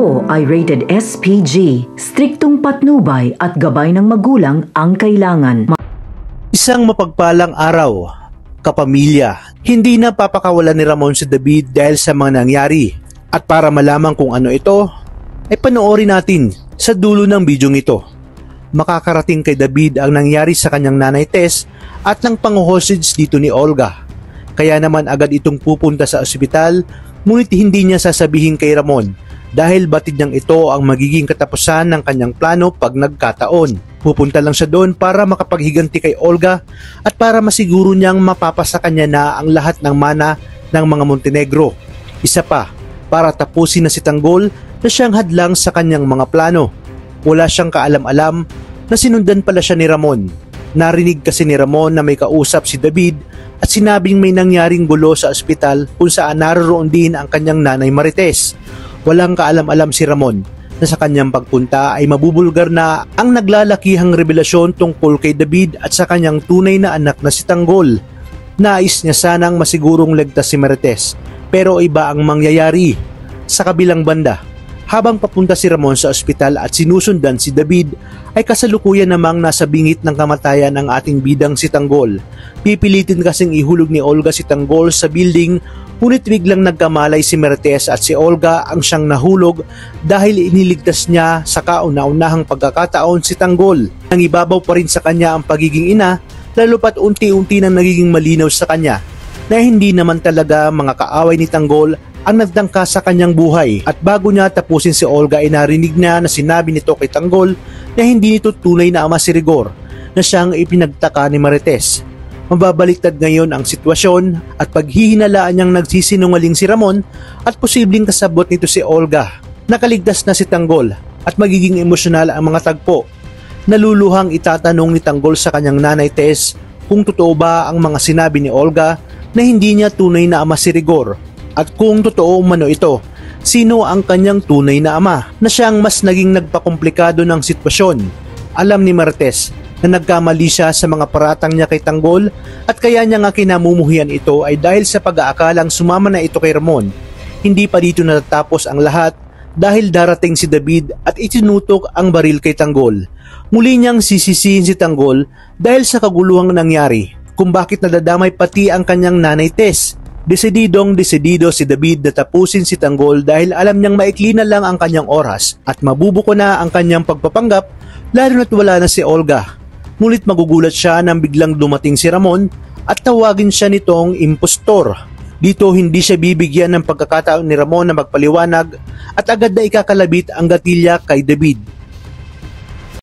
Ito ay rated SPG, striktong patnubay at gabay ng magulang ang kailangan. Isang mapagpalang araw, kapamilya, hindi na papakawalan ni Ramon si David dahil sa mga nangyari. At para malaman kung ano ito, ay panoorin natin sa dulo ng bidyong ito. Makakarating kay David ang nangyari sa kanyang nanay Tess at ng pang-hostage dito ni Olga. Kaya naman agad itong pupunta sa ospital, ngunit hindi niya sasabihin kay Ramon dahil batid niyang ito ang magiging katapusan ng kanyang plano pag nagkataon. Pupunta lang siya doon para makapaghiganti kay Olga at para masiguro niyang mapapasa kanya na ang lahat ng mana ng mga Montenegro. Isa pa, para tapusin na si Tanggol na siyang hadlang sa kanyang mga plano. Wala siyang kaalam-alam na sinundan pala siya ni Ramon. Narinig kasi ni Ramon na may kausap si David at sinabing may nangyaring gulo sa ospital kung saan naroon din ang kanyang nanay Marites. Walang kaalam-alam si Ramon na sa kanyang pagpunta ay mabubulgar na ang naglalakihang revelasyon tungkol kay David at sa kanyang tunay na anak na si Tanggol. Nais niya sanang masigurong ligtas si Marites, pero iba ang mangyayari. Sa kabilang banda, habang papunta si Ramon sa ospital at sinusundan si David, ay kasalukuyan namang nasa bingit ng kamatayan ang ating bidang si Tanggol. Pipilitin kasing ihulog ni Olga si Tanggol sa building, ngunit biglang nagkamalay si Marites at si Olga ang siyang nahulog dahil iniligtas niya sa kauna-unahang pagkakataon si Tanggol. Nangibabaw pa rin sa kanya ang pagiging ina, lalo pat unti-unti nang nagiging malinaw sa kanya na hindi naman talaga mga kaaway ni Tanggol ang nagdangka sa kanyang buhay. At bago niya tapusin si Olga ay narinig niya na sinabi nito kay Tanggol na hindi nito tunay na ama si Rigor na siyang ipinagtaka ni Marites. Mababaliktad ngayon ang sitwasyon at paghihinalaan niyang nagsisinungaling si Ramon at posibleng kasabot nito si Olga. Nakaligtas na si Tanggol at magiging emosyonal ang mga tagpo. Naluluhang itatanong ni Tanggol sa kanyang nanay Tess kung totoo ba ang mga sinabi ni Olga na hindi niya tunay na ama si Rigor. At kung totoo umano ito, sino ang kanyang tunay na ama na siyang mas naging nagpakomplikado ng sitwasyon? Alam ni Marites na nagkamali siya sa mga paratang niya kay Tanggol at kaya niya nga kinamumuhian ito ay dahil sa pag-aakalang sumama na ito kay Ramon. Hindi pa dito natatapos ang lahat dahil darating si David at itinutok ang baril kay Tanggol. Muli niyang sisisihin si Tanggol dahil sa kaguluhang nangyari kung bakit nadadamay pati ang kanyang nanay Tess. Desididong-desidido si David na tapusin si Tanggol dahil alam niyang maikli na lang ang kanyang oras at mabubuko na ang kanyang pagpapanggap lalo na't wala na si Olga. Ngunit magugulat siya nang biglang dumating si Ramon at tawagin siya nitong impostor. Dito hindi siya bibigyan ng pagkakataon ni Ramon na magpaliwanag at agad na ikakalabit ang gatilya kay David.